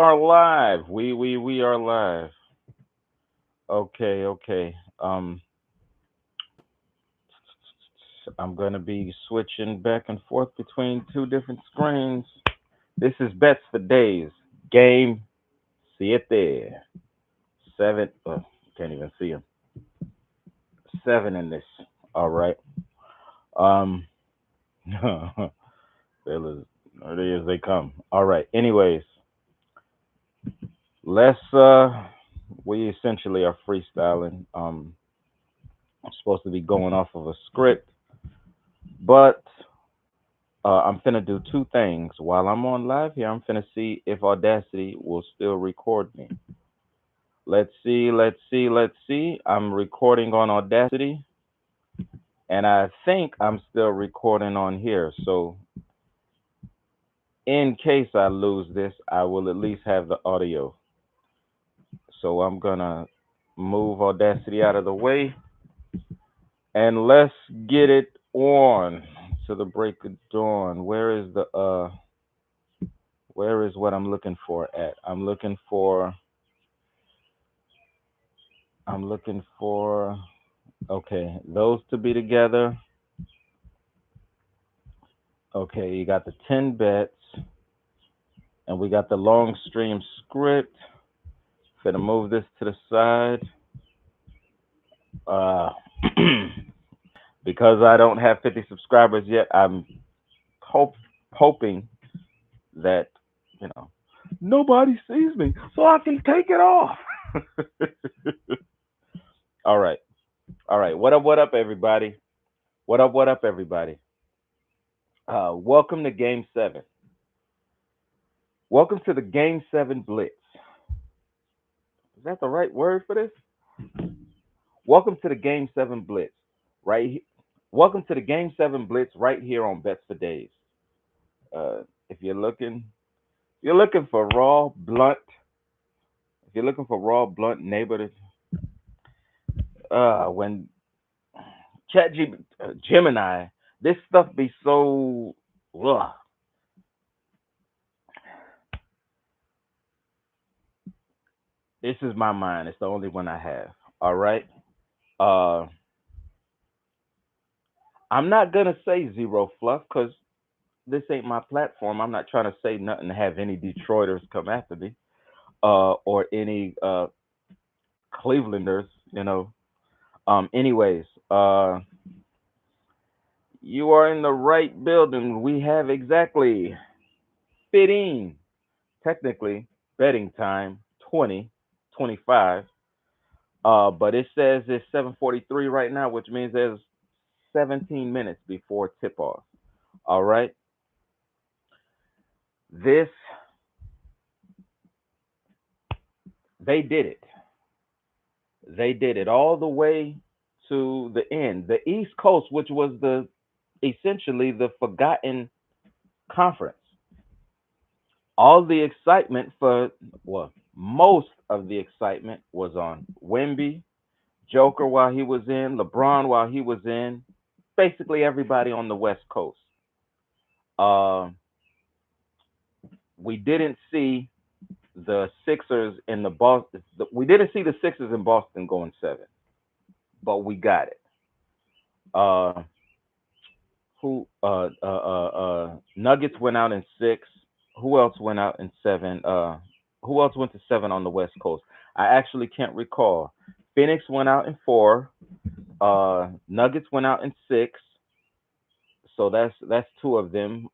are live. We are live. Okay, okay. I'm gonna be switching back and forth between two different screens. This is Bets for Days. Game siete. Seven. Can't even see them. Seven in this. All right. Um. There they come. All right. Anyways, let's. We essentially are freestyling. I'm supposed to be going off of a script, but I'm finna do two things. While I'm on live here, I'm finna see if Audacity will still record me. Let's see, let's see, let's see. I'm recording on Audacity, and I think I'm still recording on here. So, in case I lose this, I will at least have the audio. So, I'm gonna move Audacity out of the way, and let's get it on to the break of dawn. Where is what I'm looking for at? I'm looking for okay, those to be together. Okay, you got the 10 bets and we got the long stream script. Gonna move this to the side. Uh because I don't have 50 subscribers yet, I'm hope hoping that, you know, nobody sees me so I can take it off. All right. All right. What up everybody? What up everybody? Welcome to Game 7. Welcome to the Game 7 Blitz. Is that the right word for this? Welcome to the Game 7 Blitz. Welcome to the Game 7 Blitz right here on Bets for Days. If you're looking for raw, blunt, if you're looking for raw, blunt neighborhood, when Gemini, this stuff be so, ugh. This is my mind. It's the only one I have. All right. Uh, I'm not gonna say zero fluff because this ain't my platform. I'm not trying to say nothing to have any Detroiters come after me, or any Clevelanders, you know. Anyways, you are in the right building. We have exactly 15, technically betting time 2025. But it says it's 7:43 right now, which means there's 17 minutes before tip off. All right. This they did it. They did it all the way to the end. The East Coast, which was the essentially the forgotten conference. All the excitement for well, most of the excitement was on Wemby, Joker while he was in, LeBron while he was in, basically everybody on the West Coast. Uh, we didn't see the Sixers in the Boston. We didn't see the Sixers in Boston going seven, but we got it. Uh, who Nuggets went out in six. Who else went out in seven? Who else went to seven on the West Coast? I actually can't recall. Phoenix went out in four. Nuggets went out in six. So that's two of them.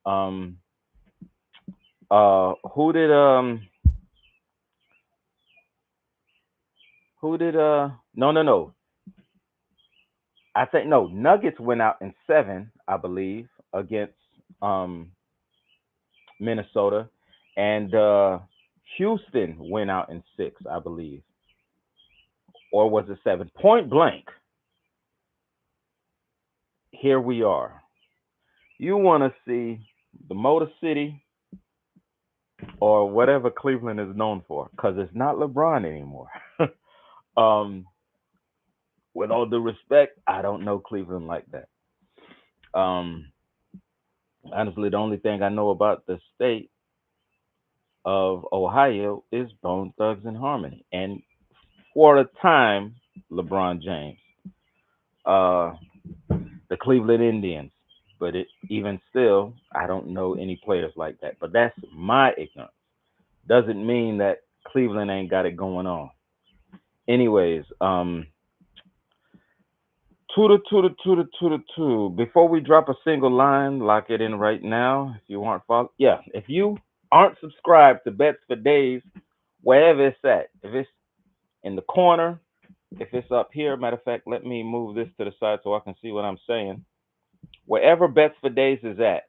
Who did no. I think no, Nuggets went out in seven, I believe, against um Minnesota, and Houston went out in six, I believe, or was it seven? Point blank, here we are. You want to see the Motor City or whatever Cleveland is known for, because it's not LeBron anymore. um, with all due respect, I don't know Cleveland like that. Um, honestly, the only thing I know about the state of Ohio is Bone Thugs and Harmony, and for a time, LeBron James, uh, the Cleveland Indians. But even still, I don't know any players like that. But that's my ignorance. Doesn't mean that Cleveland ain't got it going on. Anyways, two to two to two to two to two. Before we drop a single line, lock it in right now. If you aren't follow, yeah. If you aren't subscribed to Bets for Days, wherever it's at, if it's in the corner, if it's up here, matter of fact, let me move this to the side so I can see what I'm saying. Wherever Bets for Days is at,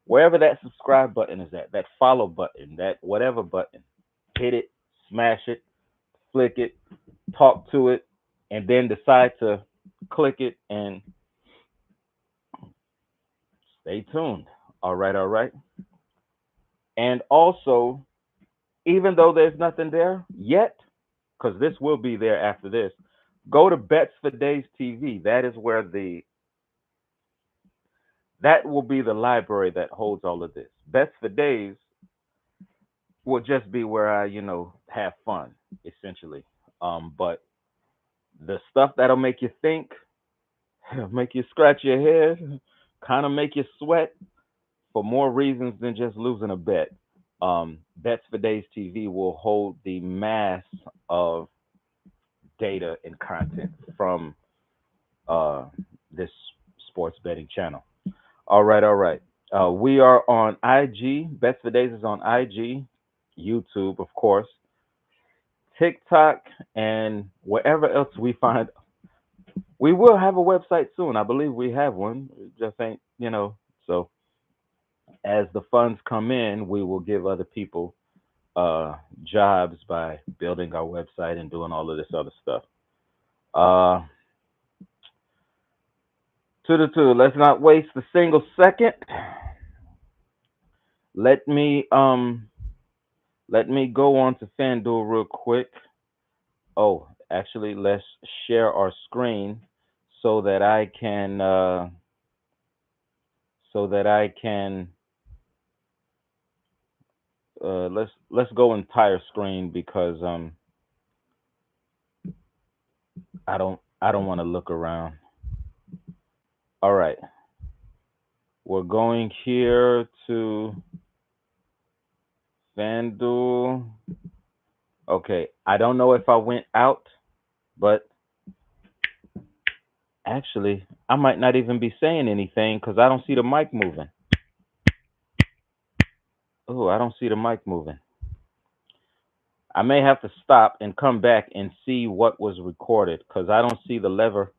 wherever that subscribe button is at, that follow button, that whatever button, hit it, smash it, flick it, talk to it, and then decide to click it and stay tuned. All right, all right. And also, even though there's nothing there yet, because this will be there after this, go to Bets for Days TV. That is where that will be the library that holds all of this. Bets for Days will just be where I, have fun, essentially. But the stuff that'll make you think, make you scratch your head, kind of make you sweat for more reasons than just losing a bet. Bets for Days TV will hold the mass of data and content from uh, this sports betting channel. All right, all right. We are on IG. Bets for Days is on IG, YouTube, of course, TikTok, and wherever else we find. We will have a website soon. I believe we have one. It just ain't, So as the funds come in, we will give other people jobs by building our website and doing all of this other stuff. Uh, two to two. Let's not waste a single second. Let me let me go on to FanDuel real quick. Oh, actually, let's share our screen so that I can so that I can let's go entire screen because I don't want to look around. All right. We're going here to FanDuel. Okay. I don't know if I went out, but actually, I might not even be saying anything because I don't see the mic moving. Oh, I don't see the mic moving. I may have to stop and come back and see what was recorded because I don't see the lever.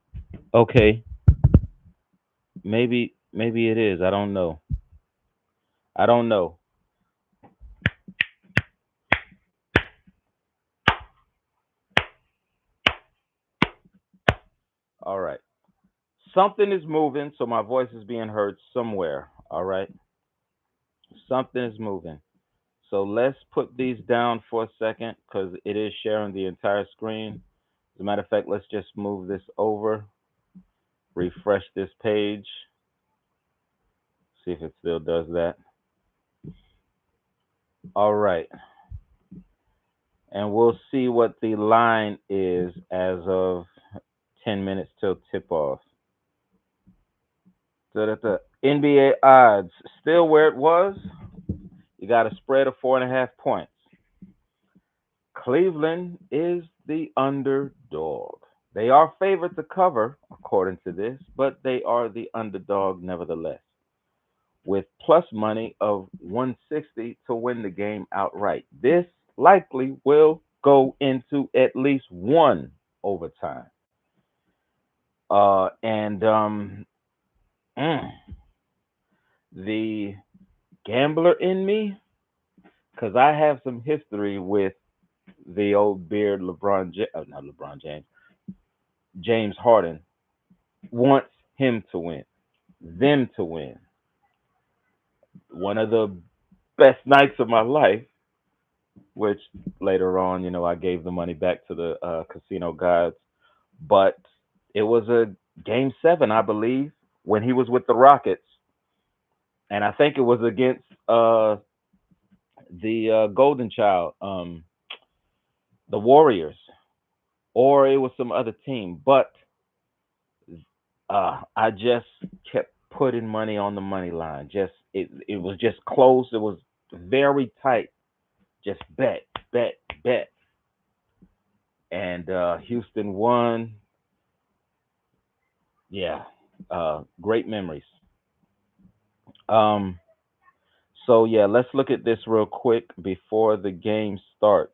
Okay. Maybe it is. I don't know. I don't know. All right. Something is moving, so my voice is being heard somewhere. All right. Something is moving. So let's put these down for a second because it is sharing the entire screen. As a matter of fact, let's just move this over, refresh this page, see if it still does that. All right. And we'll see what the line is as of 10 minutes till tip off. The NBA odds still where it was. You got a spread of 4.5 points. Cleveland is the underdog. They are favored to cover, according to this, but they are the underdog nevertheless, with plus money of 160 to win the game outright. This likely will go into at least one overtime. And mm, the gambler in me, because I have some history with the old beard not LeBron James, James Harden, wants him to win, them to win. One of the best nights of my life, which later on, I gave the money back to the casino gods, but it was a game 7, I believe, when he was with the Rockets, and I think it was against the Golden Child, the Warriors, or it was some other team. But I just kept putting money on the money line. Just it was just close. It was very tight. Just bet, bet, bet, and Houston won. Yeah, great memories. Um, so yeah, let's look at this real quick before the game starts.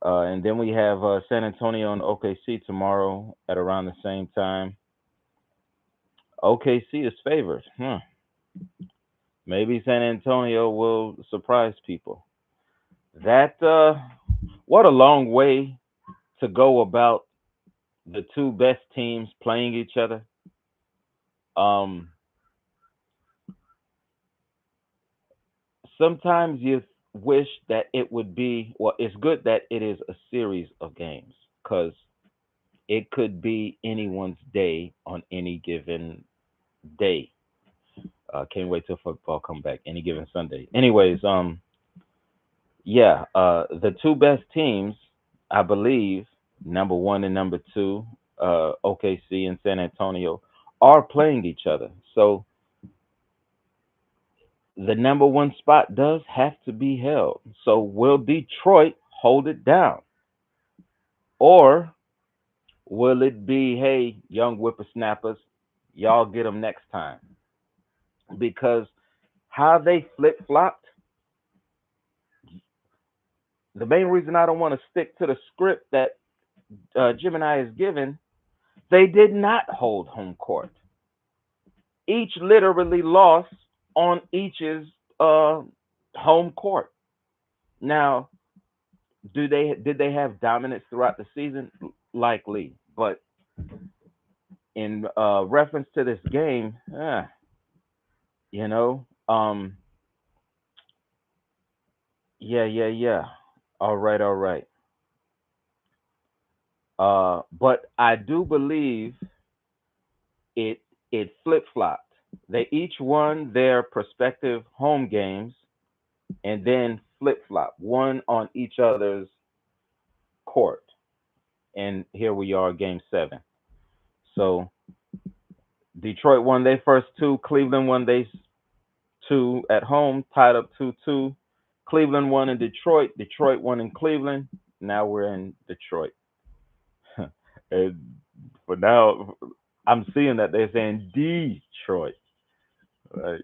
And then we have San Antonio and OKC tomorrow at around the same time. OKC is favored. Huh. Maybe San Antonio will surprise people. That what a long way to go about the two best teams playing each other. Um, Sometimes you wish that it would be, well, it's good that it is a series of games because it could be anyone's day on any given day. Can't wait till football come back any given Sunday. Anyways, yeah, the two best teams, I believe, number one and number two, OKC and San Antonio, are playing each other. So the number one spot does have to be held. So will Detroit hold it down? Or will it be, hey, young whippersnappers, y'all get them next time? Because how they flip flopped, the main reason I don't want to stick to the script that Jim and I is given, they did not hold home court. Each literally lost on each's uh, home court. Now, did they have dominance throughout the season? Likely, but in reference to this game, you know, yeah, yeah, yeah. All right, all right. But I do believe it it flip flopped. They each won their prospective home games and then flip flop, one on each other's court. And here we are, game seven. So Detroit won their first two, Cleveland won their two at home, tied up 2-2. Cleveland won in Detroit, Detroit won in Cleveland. Now we're in Detroit. And for now, I'm seeing that they're saying Detroit. Right?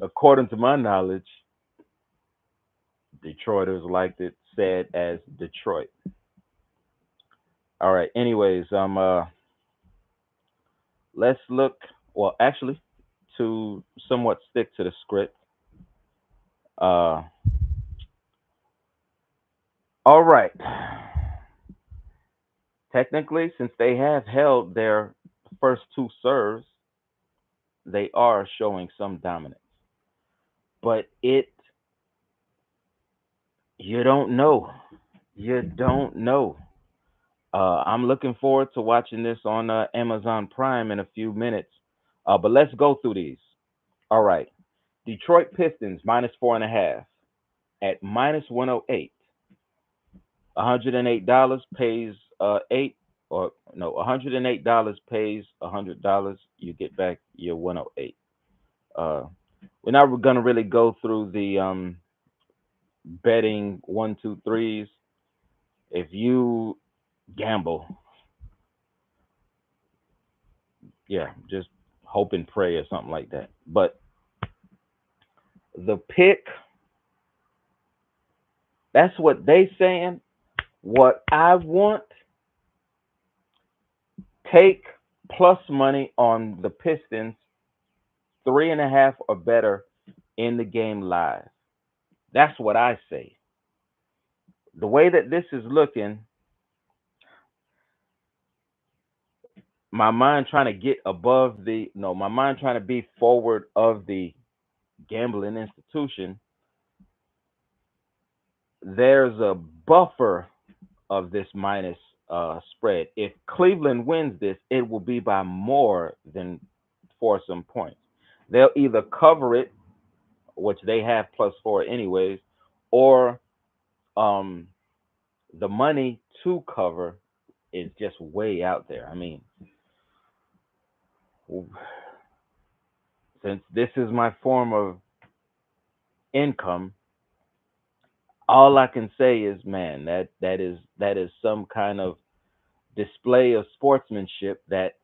According to my knowledge, Detroiters liked it said as Detroit. All right. Anyways, let's look. Well, actually, to somewhat stick to the script. Uh, all right. Technically, since they have held their first two serves, they are showing some dominance. But you don't know. You don't know. I'm looking forward to watching this on Amazon Prime in a few minutes. But let's go through these. All right. Detroit Pistons minus 4.5 at minus 108. $108 pays eight, or no, $108 pays $100. You get back your 108. We're not gonna really go through the betting one, two, threes. If you gamble, yeah, just hope and pray or something like that. But the pick, that's what they saying. What I want, take plus money on the Pistons, 3.5 or better in the game live. That's what I say. The way that this is looking, my mind trying to get above the no, my mind trying to be forward of the gambling institution. There's a buffer of this minus spread. If Cleveland wins this, it will be by more than for some points. They'll either cover it which they have +4 anyways, or um, the money to cover is just way out there. I mean, since this is my form of income, all I can say is, man, that is some kind of display of sportsmanship that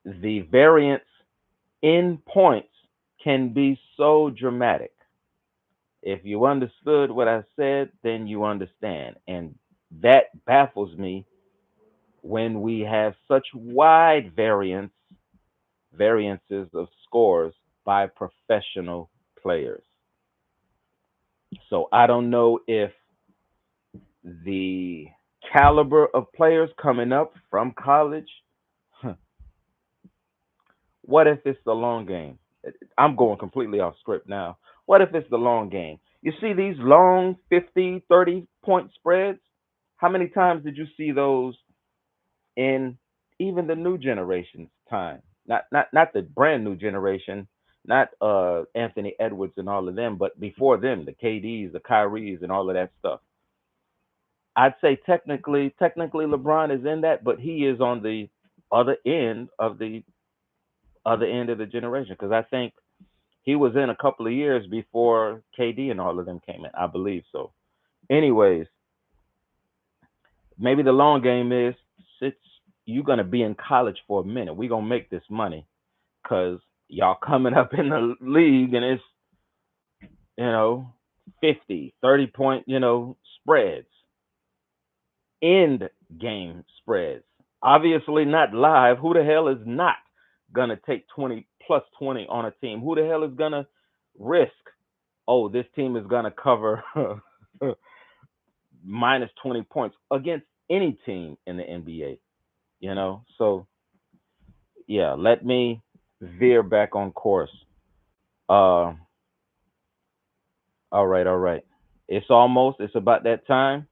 the variance in points can be so dramatic. If you understood what I said, then you understand. And that baffles me when we have such wide variances of scores by professional players. So I don't know if the caliber of players coming up from college, what if it's the long game? I'm going completely off script now. What if it's the long game? You see these long 50, 30 point spreads? How many times did you see those in even the new generation's time? Not the brand new generation, not Anthony Edwards and all of them, but before them, the KDs, the Kyries, and all of that stuff. I'd say technically LeBron is in that, but he is on the other end of the other end of the generation because I think he was in a couple of years before KD and all of them came in. I believe so. Anyways, maybe the long game is since you're gonna be in college for a minute, we're gonna make this money because y'all coming up in the league and it's you know 50, 30 point spreads, end game spreads. Obviously not live. Who the hell is not gonna take 20 plus 20 on a team? Who the hell is gonna risk? Oh, this team is gonna cover minus 20 points against any team in the NBA. So yeah, let me veer back on course. Uh, all right, all right. It's about that time.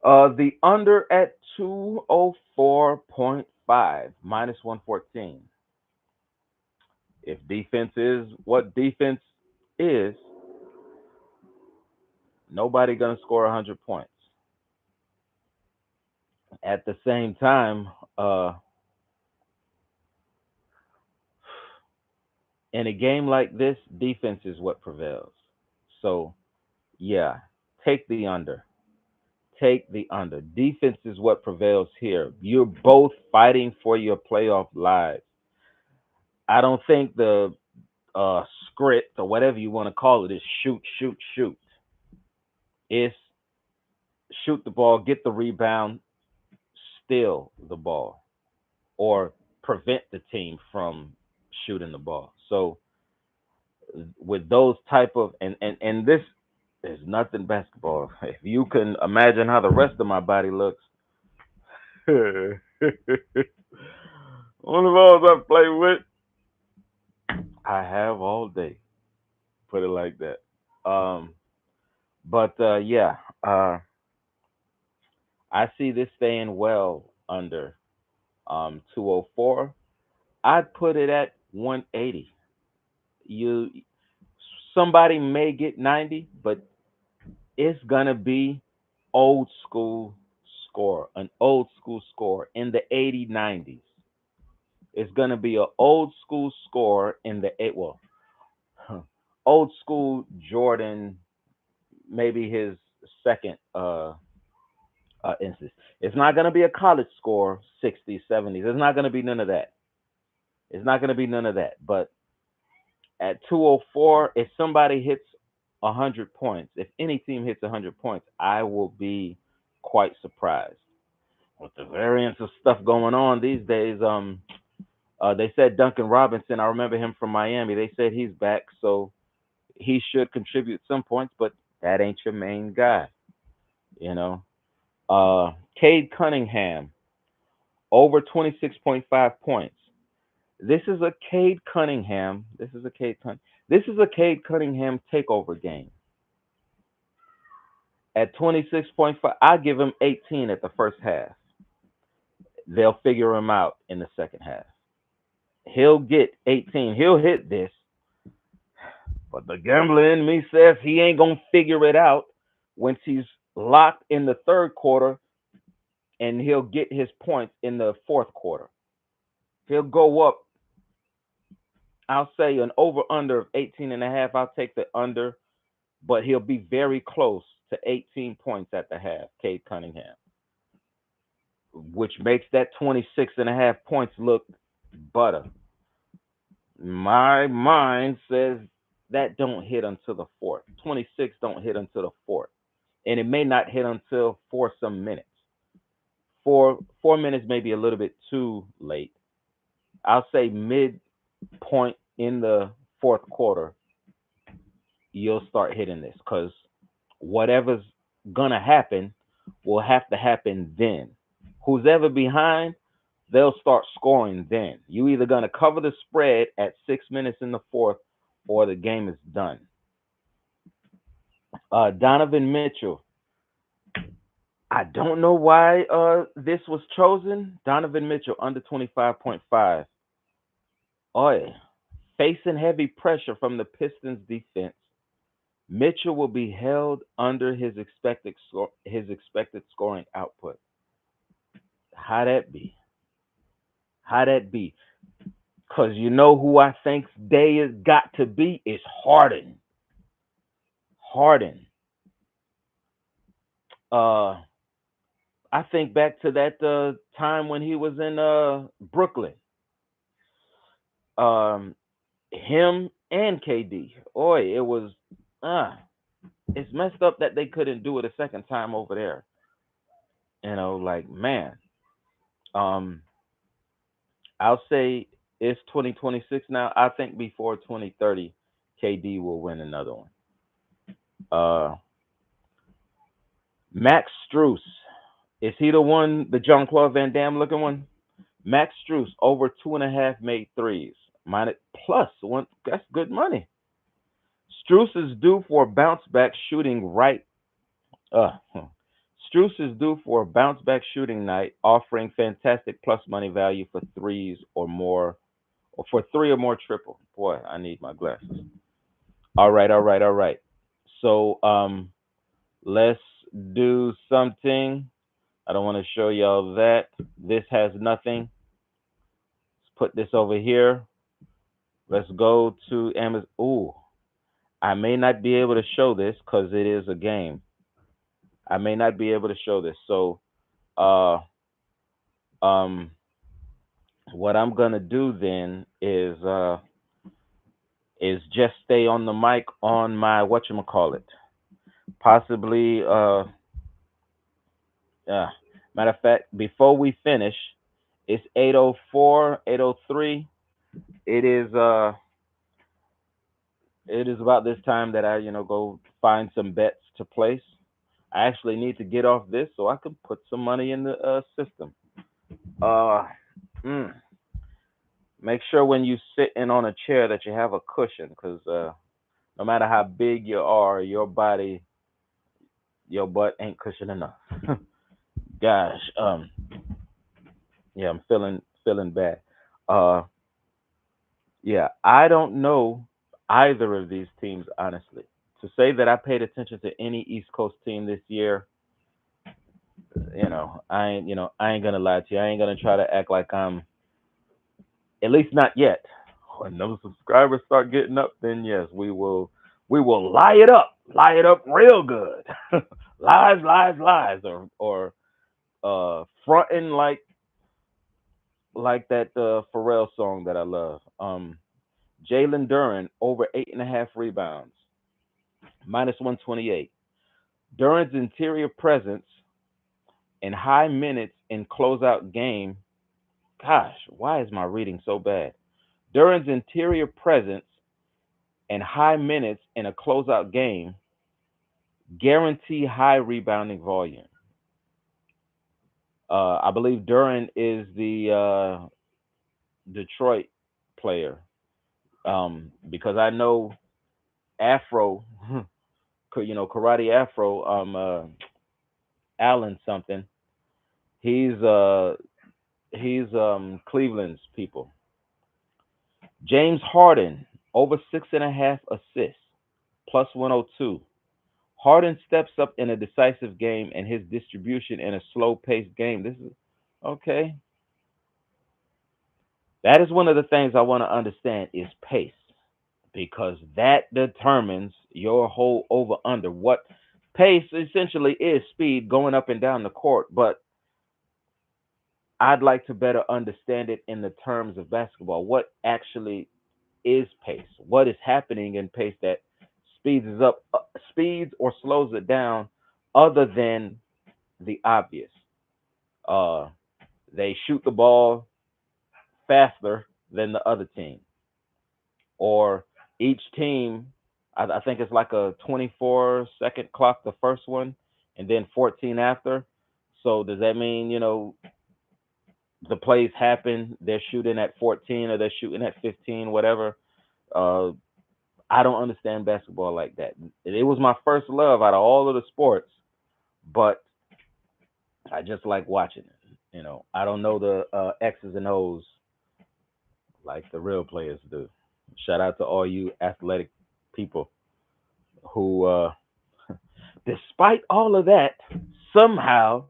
The under at 204.5 minus 114. If defense is what defense is, nobody gonna score 100 points. At the same time, in a game like this, defense is what prevails. So yeah, take the under. Take the under. Defense is what prevails here. You're both fighting for your playoff lives. I don't think the script or whatever you want to call it is shoot, shoot, shoot. It's shoot the ball, get the rebound, steal the ball, or prevent the team from shooting the ball. So with those type of and this is nothing basketball. If you can imagine how the rest of my body looks, one of those I play with, I have all day. Put it like that. Um, but yeah, uh, I see this staying well under 204. I'd put it at 180. You somebody may get 90, but it's gonna be old school an old school score in the 80 90s. It's gonna be an old school score in the eight. Well, old school Jordan, maybe his second instance. It's not gonna be a college score 60s 70s. It's not gonna be none of that. It's not gonna be none of that. But at 204, if somebody hits 100 points, if any team hits 100 points, I will be quite surprised. With the variance of stuff going on these days, they said Duncan Robinson. I remember him from Miami. They said he's back, so he should contribute some points, but that ain't your main guy, you know. Cade Cunningham over 26.5 points. This is a Cade Cunningham. This is a Cade Cunningham takeover game. At 26.5, I give him 18 at the first half. They'll figure him out in the second half. He'll get 18. He'll hit this. But the gambler in me says he ain't gonna figure it out once he's locked in the third quarter, and he'll get his points in the fourth quarter. He'll go up. I'll say an over under of 18 and a half. I'll take the under, but he'll be very close to 18 points at the half, Cade Cunningham, which makes that 26 and a half points look butter. My mind says that don't hit until the fourth. 26 don't hit until the fourth. And it may not hit until for some minutes. 4 minutes may be a little bit too late. I'll say midpoint in the fourth quarter, you'll start hitting this because whatever's gonna happen will have to happen then. Who's ever behind, they'll start scoring then. You either gonna cover the spread at 6 minutes in the fourth, or the game is done. Donovan Mitchell. I don't know why this was chosen. Donovan Mitchell under 25.5. Oh, facing heavy pressure from the Pistons defense. Mitchell will be held under his expected scoring output. How that be? How that be? Cause you know who I think's day has got to be is Harden. Harden. I think back to that time when he was in Brooklyn. Him and KD. Oi, it was it's messed up that they couldn't do it a second time over there. Like man. Um, I'll say it's 2026 now. I think before 2030, KD will win another one. Uh, Max Struess. Is he the one, the Jean Claude Van Damme looking one? Max Struess over 2.5 made threes. Minus plus one. That's good money. Struess is due for a bounce back shooting right. Struess is due for a bounce back shooting night, offering fantastic plus money value for threes or more, or for three or more triple. Boy, I need my glasses. All right, all right, all right. So let's do something. I don't want to show y'all that. This has nothing. Let's put this over here. Let's go to Amazon. Ooh, I may not be able to show this because it is a game. I may not be able to show this. So uh um what I'm gonna do then is just stay on the mic on my whatchamacallit. Possibly matter of fact, before we finish, it's 8:04, 8:03. It is it is about this time that I, go find some bets to place. I actually need to get off this so I can put some money in the system. Uh mm. Make sure when you sit in on a chair that you have a cushion, because no matter how big you are, your butt ain't cushion enough. Gosh, yeah, I'm feeling bad. Uh, yeah, I don't know either of these teams honestly. To say that I paid attention to any East Coast team this year, I ain't gonna lie to you. I ain't gonna try to act like I'm, at least not yet. When those subscribers start getting up, then yes, we will lie it up real good. Lies, lies, lies, or fronting like that Pharrell song that I love. Jalen Duran over 8.5 rebounds, -128. Duran's interior presence and high minutes in closeout game. Gosh, why is my reading so bad? Duran's interior presence and high minutes in a closeout game guarantee high rebounding volume. I believe Duran is the Detroit player, because I know Afro, Karate Afro, Allen something. He's Cleveland's people. James Harden over 6.5 assists. plus 102. Harden steps up in a decisive game and his distribution in a slow-paced game. This is okay. That is one of the things I want to understand is pace because that determines your whole over under. What pace essentially is speed going up and down the court, but I'd like to better understand it in the terms of basketball. What actually is pace? What is happening in pace that speeds or slows it down, other than the obvious? Uh, they shoot the ball faster than the other team, or each team. I think it's like a 24-second clock, the first one, and then 14 after. So does that mean the plays happen? They're shooting at 14 or they're shooting at 15, whatever. Uh, I don't understand basketball like that. It was my first love out of all of the sports, but I just like watching it. I don't know the X's and O's like the real players do. Shout out to all you athletic people who, despite all of that, somehow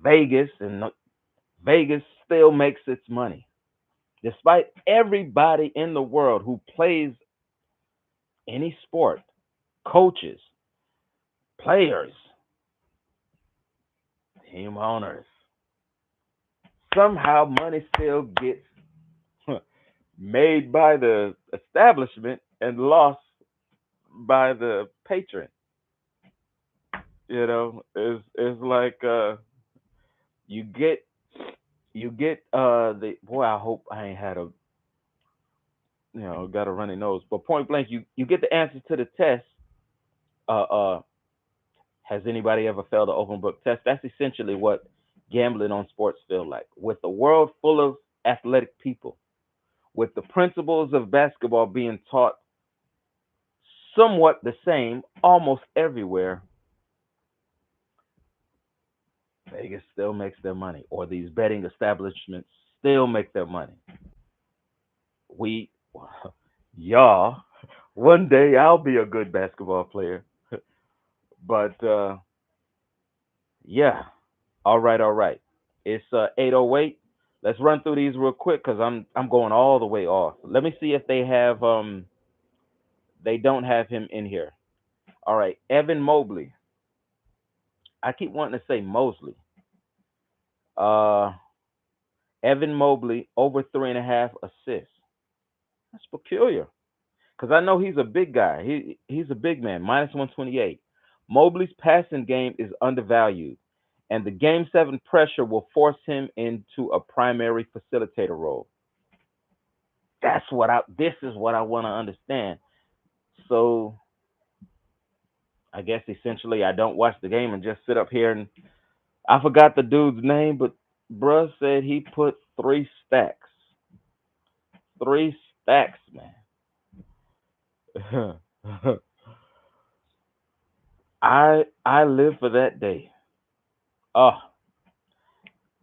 Vegas and Vegas still makes its money. Despite everybody in the world who plays any sport, coaches, players, team owners, somehow money still gets made by the establishment and lost by the patron. It's like you get the boy. I hope I ain't had a got a runny nose, but point blank, you get the answer to the test. Uh, uh, has anybody ever failed an open book test? That's essentially what gambling on sports feel like. With a world full of athletic people, with the principles of basketball being taught somewhat the same almost everywhere, Vegas still makes their money, or these betting establishments still make their money. We, y'all, one day I'll be a good basketball player, but yeah, all right, all right. It's 8:08. Let's run through these real quick because I'm going all the way off. Let me see if they don't have him in here. All right, Evan Mobley. I keep wanting to say Mosley. Uh, Evan Mobley over 3.5 assists. That's peculiar because I know he's a big guy. He's a big man. Minus 128. Mobley's passing game is undervalued, and the Game 7 pressure will force him into a primary facilitator role. This is what I want to understand. So I guess essentially I don't watch the game and just sit up here and I forgot the dude's name, but bruh said he put 3 stacks. 3 stacks, man. I live for that day. Oh,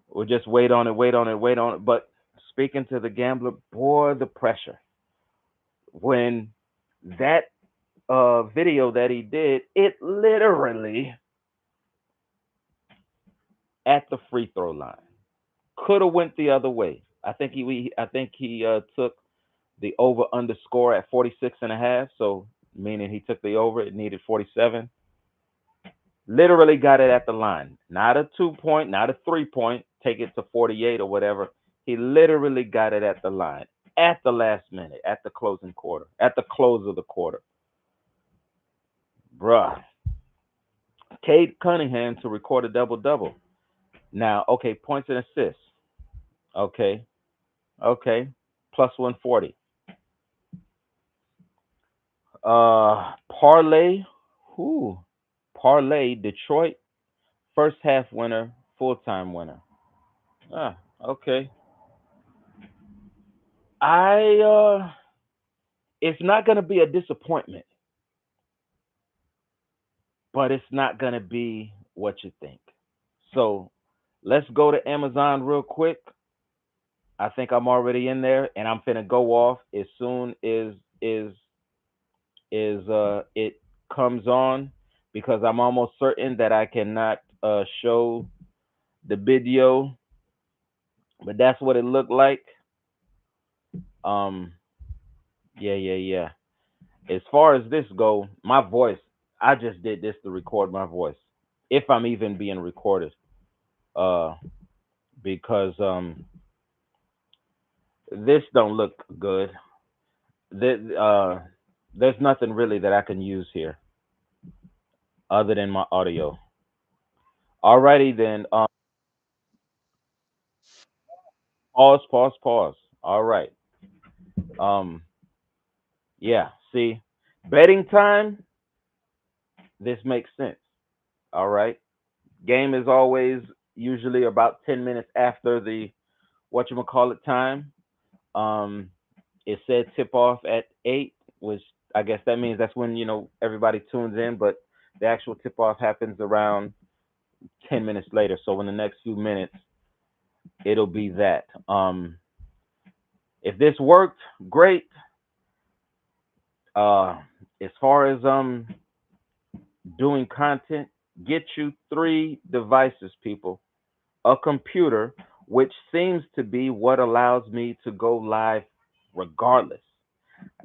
we'll just wait on it, wait on it, wait on it. But speaking to the gambler, boy, the pressure. When that video that he did, it literally at the free throw line. Could have went the other way. I think he took the over underscore at 46.5. So meaning he took the over. It needed 47. Literally got it at the line. Not a 2 point, not a 3 point. Take it to 48 or whatever. He literally got it at the line at the last minute, at the closing quarter, at the close of the quarter. Bruh. Cade Cunningham to record a double double. Now, okay, points and assists. Okay, okay, plus 140. Parlay, who? Parlay Detroit first half winner, full time winner. Ah, okay. I it's not gonna be a disappointment, but it's not gonna be what you think. So let's go to Amazon real quick. I think I'm already in there, and I'm finna go off as soon as is it comes on, because I'm almost certain that I cannot show the video, but that's what it looked like. Um, yeah, yeah, yeah. As far as this go, my voice, I just did this to record my voice, if I'm even being recorded. Uh, because this don't look good. There's nothing really that I can use here other than my audio. Alrighty then. Pause, pause, pause. All right. Um, yeah. See, betting time. This makes sense. All right. Game is always usually about 10 minutes after the whatchamacallit time. Um, it said tip off at 8, which I guess that means that's when everybody tunes in, but the actual tip off happens around 10 minutes later. So in the next few minutes, it'll be that. If this worked, great. Uh, as far as doing content, get you 3 devices, people. A computer, which seems to be what allows me to go live regardless.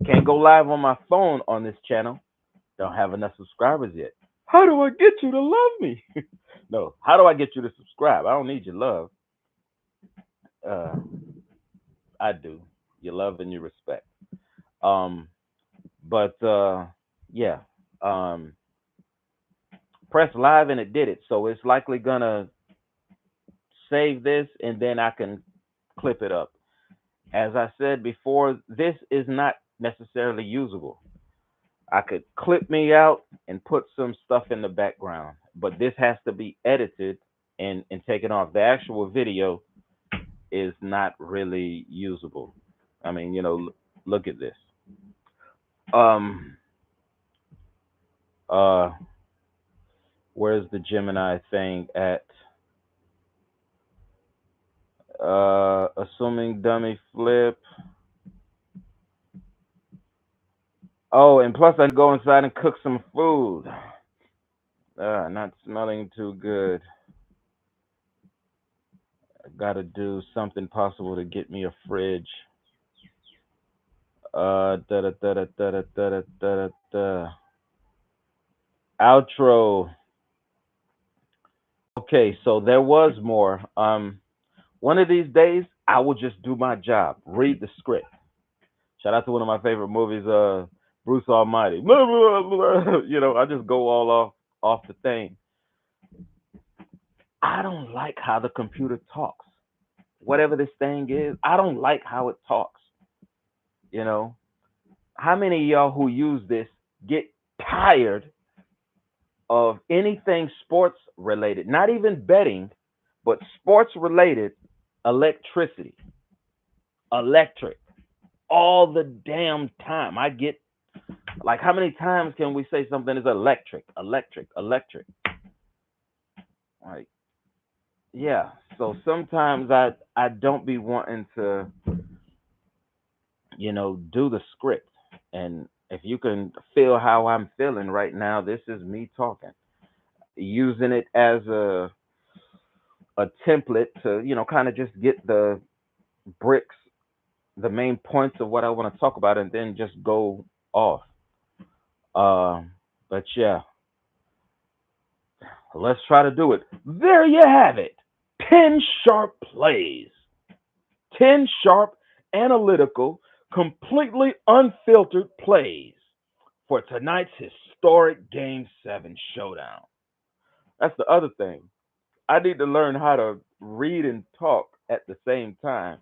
I can't go live on my phone on this channel. Don't have enough subscribers yet. How do I get you to love me? No, how do I get you to subscribe? I don't need your love. Uh, I do. Your love and your respect. Um, but yeah. Um, press live and it did it. So it's likely gonna save this and then I can clip it up. As I said before, this is not necessarily usable. I could clip me out and put some stuff in the background, but this has to be edited and taken off. The actual video is not really usable. I mean, look at this. Um, uh, where's the Gemini thing at? Assuming dummy flip. Oh, and plus I go inside and cook some food. Not smelling too good. I gotta do something possible to get me a fridge. Da da da da da da da da da. Outro. Okay, so there was more. One of these days I will just do my job, read the script. Shout out to one of my favorite movies, Bruce Almighty. I just go all off the thing. I don't like how the computer talks. Whatever this thing is, I don't like how it talks. You know, how many of y'all who use this get tired of anything sports related, not even betting, but sports related electricity, electric, all the damn time? I get like, how many times can we say something is electric, electric, electric? Like, yeah. So sometimes I don't be wanting to, do the script. And if you can feel how I'm feeling right now, this is me talking, using it as a template to, kind of just get the bricks, the main points of what I want to talk about, and then just go off. But yeah, let's try to do it. There you have it. 10 sharp plays. 10 sharp, analytical, completely unfiltered plays for tonight's historic Game 7 showdown. That's the other thing. I need to learn how to read and talk at the same time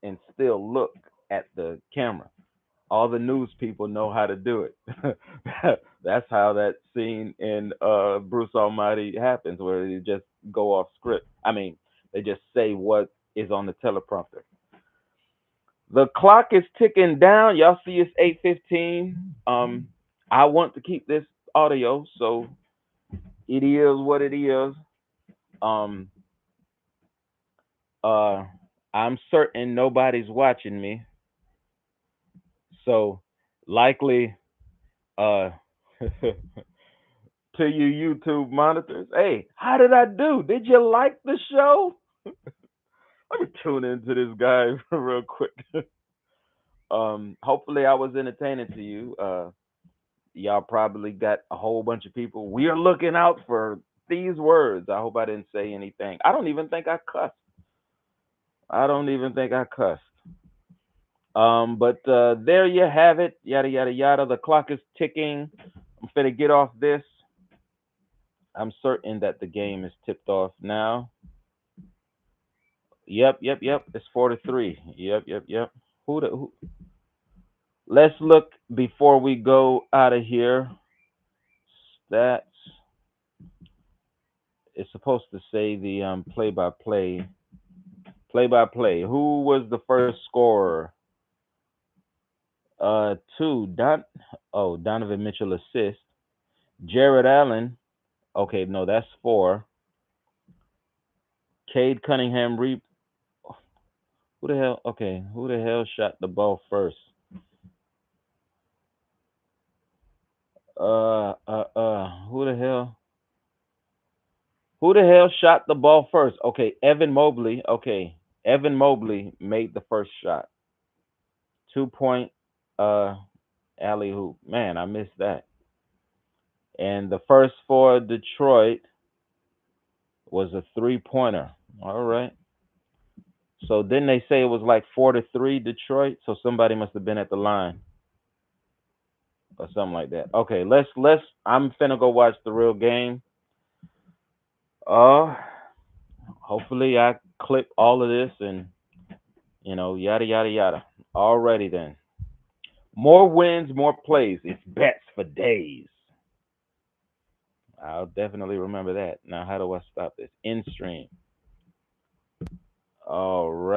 and still look at the camera. All the news people know how to do it. That's how that scene in Bruce Almighty happens, where they just go off script. I mean, they just say what is on the teleprompter. The clock is ticking down. Y'all see it's 8:15. I want to keep this audio, so it is what it is. Um, uh, I'm certain nobody's watching me, so likely Uh, to you YouTube monitors. Hey, how did I do? Did you like the show? Let me tune into this guy real quick. Hopefully I was entertaining to you. Y'all probably got a whole bunch of people. We are looking out for these words. I hope I didn't say anything. I don't even think I cussed. I don't even think I cussed. But there you have it. Yada yada yada. The clock is ticking. I'm finna get off this. I'm certain that the game is tipped off now. Yep. It's 4-3. Yep. Who? Let's look before we go out of here. Stats. It's supposed to say the play by play. Who was the first scorer? Two. Donovan Mitchell assist. Jared Allen. Okay, no, that's four. Cade Cunningham who the hell? Okay, who the hell shot the ball first? Who the hell? Who the hell shot the ball first? Okay, Evan Mobley. Okay, Evan Mobley made the first shot. 2 point uh alley hoop. Man, I missed that. And the first for Detroit was a 3 pointer. All right. So didn't they say it was like 4-3 Detroit? So somebody must have been at the line or something like that. Okay, let's. I'm finna go watch the real game. Uh, hopefully I clip all of this and yada yada yada. Alrighty then. More wins, more plays. It's bets for days. I'll definitely remember that. Now, how do I stop this? In stream. All right.